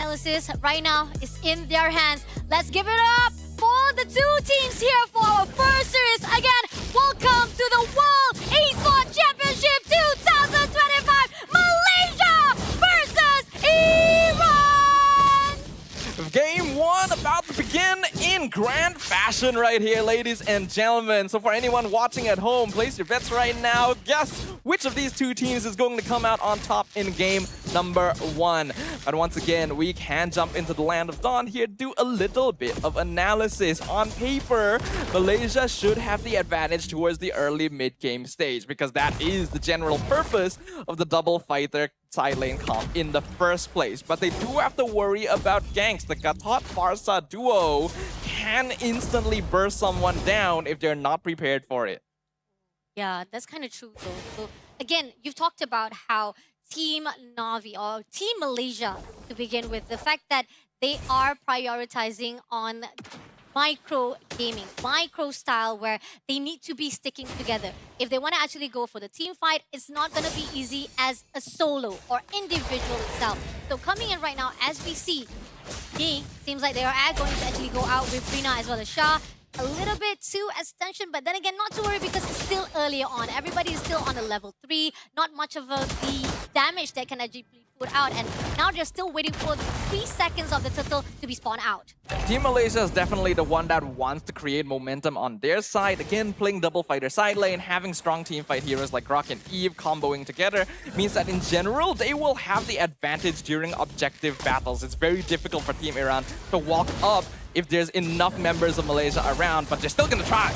analysis right now is in their hands. Let's give it up for the two teams here for our first series. Again, welcome to the World eSports Championship 2025, Malaysia versus Iran! Game 1 about to begin in grand fashion right here, ladies and gentlemen. So for anyone watching at home, place your bets right now. Guess which of these two teams is going to come out on top in game number 1. But once again, we can jump into the land of dawn here, do a little bit of analysis. On paper, Malaysia should have the advantage towards the early mid-game stage because that is the general purpose of the double fighter side lane comp in the first place. But they do have to worry about ganks. The Gatot-Farsa duo can instantly burst someone down if they're not prepared for it. Yeah, that's kind of true though. So again, you've talked about how Team Navi or Team Malaysia, to begin with, the fact that they are prioritizing on micro gaming, micro style, where they need to be sticking together. If they want to actually go for the team fight, it's not going to be easy as a solo or individual itself. So coming in right now, as we see, seems like they are going to actually go out with Rina as well as Shah. A little bit too extension, but then again, not to worry because it's still earlier on. Everybody is still on a level 3. Not much of the damage that can actually be put out. And now they're still waiting for the 3 seconds of the turtle to be spawned out. Team Malaysia is definitely the one that wants to create momentum on their side. Again, playing double fighter side lane, having strong team fight heroes like Rock and Eve comboing together means that in general, they will have the advantage during objective battles. It's very difficult for Team Iran to walk up if there's enough members of Malaysia around, but they're still gonna try.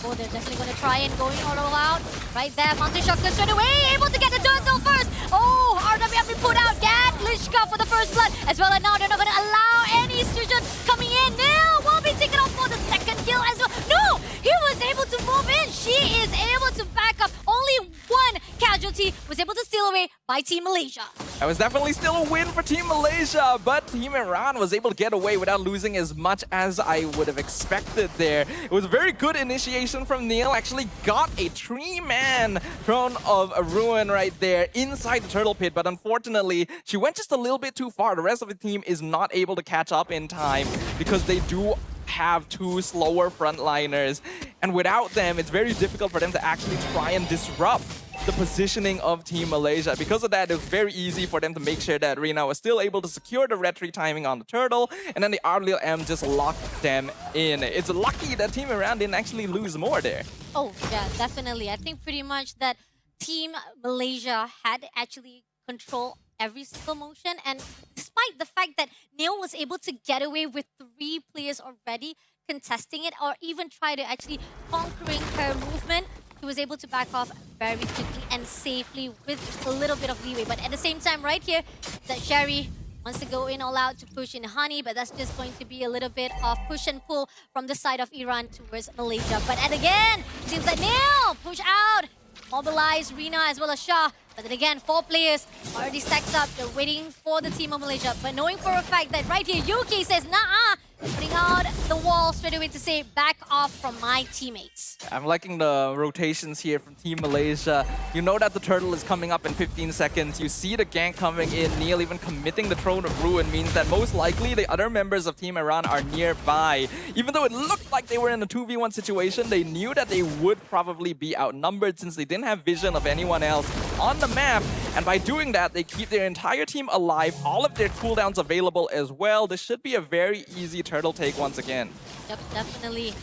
Oh, they're definitely going to try and going all out. Right there, Mountain Shocker straight away, able to get the turtle first. Oh, RW have been put out. Get Lishka for the first blood. As well as now, they're not going to allow any Sturgeon coming in. Nil will be taken off for the second kill as well. No, he was able to move in. She is able to back up. Only one casualty was able to steal away by Team Malaysia. That was definitely still a win for Team Malaysia, but Team Iran was able to get away without losing as much as I would have expected there. It was a very good initiation from Neil. Actually got a 3-man Throne of a Ruin right there inside the turtle pit, but unfortunately, she went just a little bit too far. The rest of the team is not able to catch up in time because they do have 2 slower frontliners, and without them, it's very difficult for them to actually try and disrupt the positioning of Team Malaysia. Because of that, it was very easy for them to make sure that Rina was still able to secure the red 3 timing on the turtle, and then the RLM just locked them in. It's lucky that Team Iran didn't actually lose more there. Oh, yeah, definitely. I think pretty much that Team Malaysia had actually control every single motion, and despite the fact that Neil was able to get away with 3 players already contesting it, or even try to actually conquering her movement, he was able to back off very quickly and safely with a little bit of leeway. But at the same time, right here, that Sherry wants to go in all out to push in Honey, but that's just going to be a little bit of push and pull from the side of Iran towards Malaysia. But and again, seems like Neil push out, mobilize Rina as well as Shah. But then again, 4 players already stacked up. They're waiting for the team of Malaysia. But knowing for a fact that right here, Yuki says, nah, putting out the wall straight away to say, back off from my teammates. I'm liking the rotations here from Team Malaysia. You know that the turtle is coming up in 15 seconds. You see the gank coming in. Neil even committing the Throne of Ruin means that most likely the other members of Team Iran are nearby. Even though it looked like they were in a 2v1 situation, they knew that they would probably be outnumbered since they didn't have vision of anyone else on the map. And by doing that, they keep their entire team alive, all of their cooldowns available as well. This should be a very easy turtle take once again. Yep, definitely.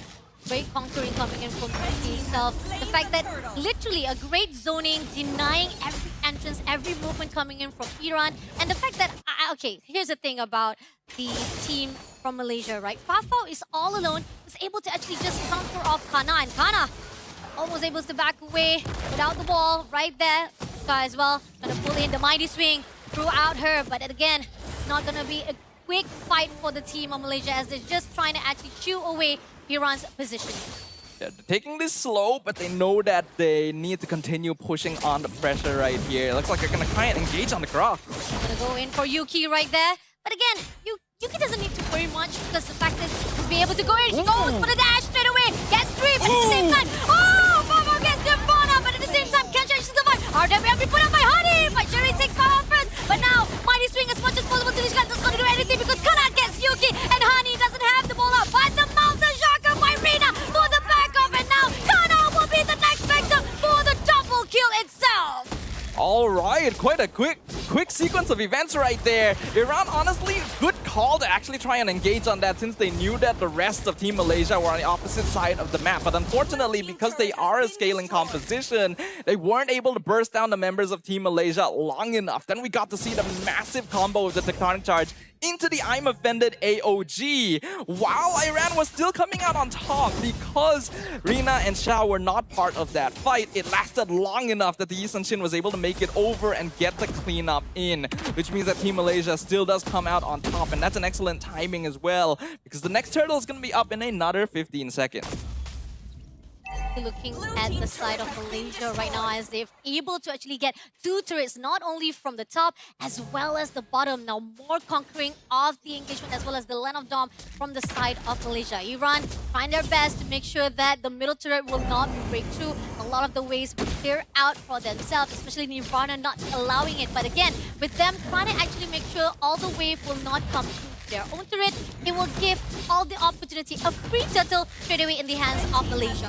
Great conquering coming in from PC itself. The fact that literally a great zoning, denying every entrance, every movement coming in from Iran. And the fact that, okay, here's the thing about the team from Malaysia, right? Fafo is all alone, was able to actually just counter off Kana. And Kana almost able to back away without the ball right there. As well, gonna pull in the Mighty Swing throughout her. But again, it's not gonna be a quick fight for the team of Malaysia as they're just trying to actually chew away Iran's positioning. Yeah, they're taking this slow, but they know that they need to continue pushing on the pressure right here. It looks like they're gonna try and engage on the Grok. Gonna go in for Yuki right there. But again, Yuki doesn't need to worry much because the fact that he's be able to go in. He goes for the dash straight away. Gets 3, but at the same time, oh, Fafo gets the Fauna, but at the same time, can't actually survive. RW be put up by Honey, but Sherry takes power first. But now, Mighty Swing as much as possible to this guy. Doesn't gonna do anything. quite a quick sequence of events right there. Iran, honestly, good call to actually try and engage on that since they knew that the rest of Team Malaysia were on the opposite side of the map. But unfortunately, because they are a scaling composition, they weren't able to burst down the members of Team Malaysia long enough. Then we got to see the massive combo of the Tectonic Charge into the I'm Offended AOG, while Iran was still coming out on top because Rina and Shao were not part of that fight. It lasted long enough that the Yi Sun-shin was able to make it over and get the cleanup in, which means that Team Malaysia still does come out on top, and that's an excellent timing as well, because the next turtle is going to be up in another 15 seconds. Looking at the side of Malaysia right now as they're able to actually get 2 turrets, not only from the top as well as the bottom. Now more conquering of the engagement as well as the land of Dom from the side of Malaysia. Iran trying their best to make sure that the middle turret will not break through. A lot of the ways clear out for themselves, especially Nirvana not allowing it. But again, with them trying to actually make sure all the wave will not come through their own turret, it will give all the opportunity a free turtle straight away in the hands of Malaysia.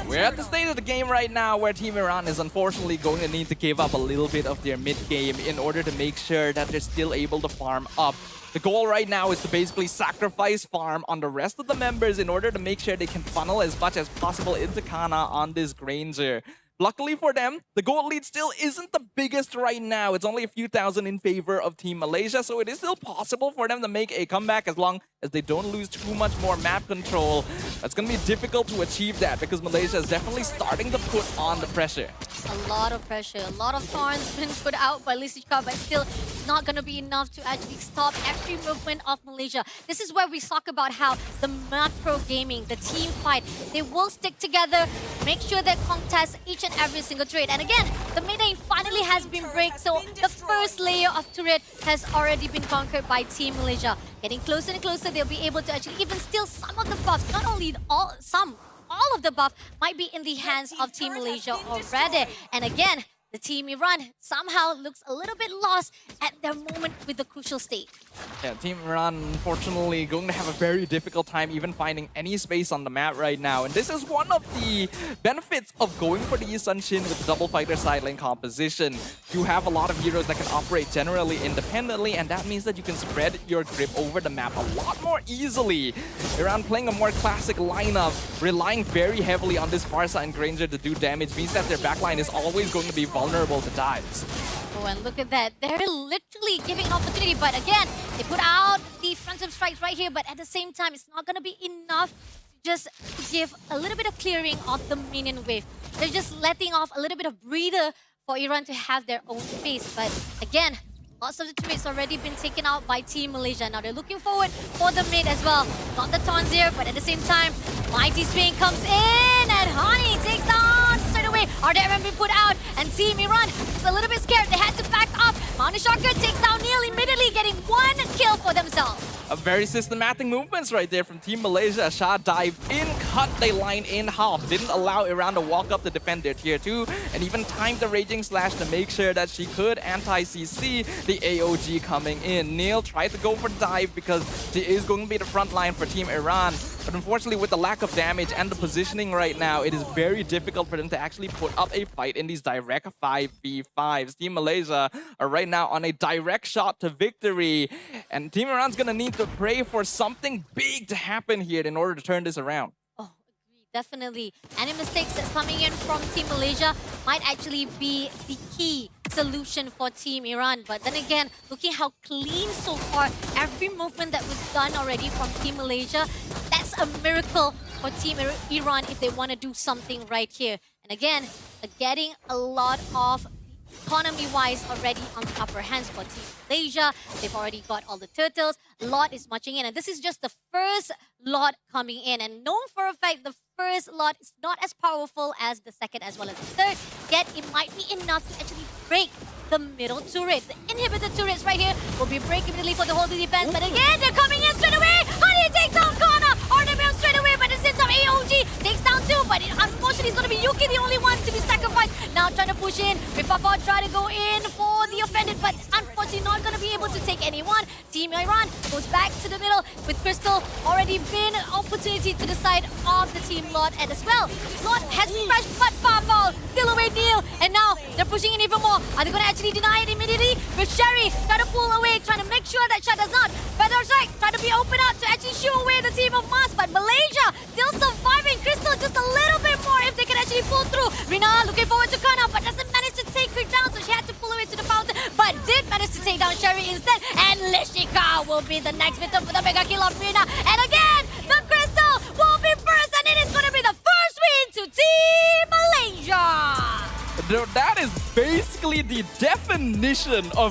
We're at the stage of the game right now where Team Iran is unfortunately going to need to give up a little bit of their mid-game in order to make sure that they're still able to farm up. The goal right now is to basically sacrifice farm on the rest of the members in order to make sure they can funnel as much as possible into Kana on this Granger. Luckily for them, the gold lead still isn't the biggest right now. It's only a few thousand in favor of Team Malaysia, so it is still possible for them to make a comeback as long as they don't lose too much more map control. It's going to be difficult to achieve that because Malaysia is definitely starting to put on the pressure. A lot of pressure, a lot of thorns been put out by Lisicka, but still it's not going to be enough to actually stop every movement of Malaysia. This is where we talk about how the macro gaming, the team fight, they will stick together, make sure they contest each and every single trade. And again, the mid lane finally has been break, so the first layer of turret has already been conquered by Team Malaysia. Getting closer and closer, they'll be able to actually even steal some of the buffs, not only all of the buff might be in the hands of Team Malaysia already. And again, the Team Iran somehow looks a little bit lost at their moment with the crucial state. Yeah, Team Iran unfortunately going to have a very difficult time even finding any space on the map right now. And this is one of the benefits of going for the Yi Sun-shin with the double fighter side lane composition. You have a lot of heroes that can operate generally independently, and that means that you can spread your grip over the map a lot more easily. Iran playing a more classic lineup, relying very heavily on this Farsa and Granger to do damage, means that their backline is always going to be vulnerable to dives. Oh, and look at that. They're literally giving an opportunity, but again, they put out the frontal strikes right here, but at the same time, it's not going to be enough just to give a little bit of clearing of the minion wave. They're just letting off a little bit of breather for Iran to have their own space. But again, lots of the turrets already been taken out by Team Malaysia. Now they're looking forward for the mid as well. Not the taunts here, but at the same time, Mighty Swing comes in and Honey takes down straight away. RDM been put out and Team Iran is a little bit scared. They had to back up. Mountain Shocker takes down Neil immediately, getting 1 kill for themselves. A very systematic movements right there from Team Malaysia. Shah dived in, cut the line in half, didn't allow Iran to walk up to defend their tier 2, and even timed the Raging Slash to make sure that she could anti-CC the AOG coming in. Neil tried to go for the dive because she is going to be the front line for Team Iran. But unfortunately, with the lack of damage and the positioning right now, it is very difficult for them to actually put up a fight in these direct 5v5s. Team Malaysia are right now on a direct shot to victory, and Team Iran's going to need to pray for something big to happen here in order to turn this around. Oh, agreed, definitely. Any mistakes that's coming in from Team Malaysia might actually be the key solution for Team Iran. But then again, looking how clean so far, every movement that was done already from Team Malaysia, that's a miracle for Team Iran if they want to do something right here. And again, getting a lot of economy-wise already on the upper hands for Team Malaysia. They've already got all the turtles. A lot is marching in, and this is just the first lot coming in. And known for a fact, the first lot is not as powerful as the second as well as the third, yet it might be enough to actually break the middle turret. The inhibitor turrets right here will be breaking immediately for the whole defense, but again, they're coming in straight away! Honey takes down Kana! RDM straight away, but at the same time, AOG takes down too, but unfortunately, it's going to be Yuki, the only one to be sacrificed. Now trying to push in, Ripapa try to go in for the offended, but unfortunately not going to be able to take anyone. Team Iran goes back to the middle with Crystal already been an opportunity to the side of the Team Lord and as well. Lord has crashed but Farfall still away Neil and now they're pushing in even more. Are they going to actually deny it immediately? With Sherry trying to pull away, trying to make sure that Shot does not. Feather Strike trying to be open up to actually shoo away the Team of Mars, but Malaysia still surviving. Crystal just a little bit more if they can actually pull through. Rina looking forward to Kana but doesn't manage to take her down, so she had to pull away to the fountain, but did manage to take down Sherry instead. And Lishika will be the next victim for the mega kill of Rina. And again, the Crystal will be first, and it is going to be the first win to Team Malaysia. That is basically the definition of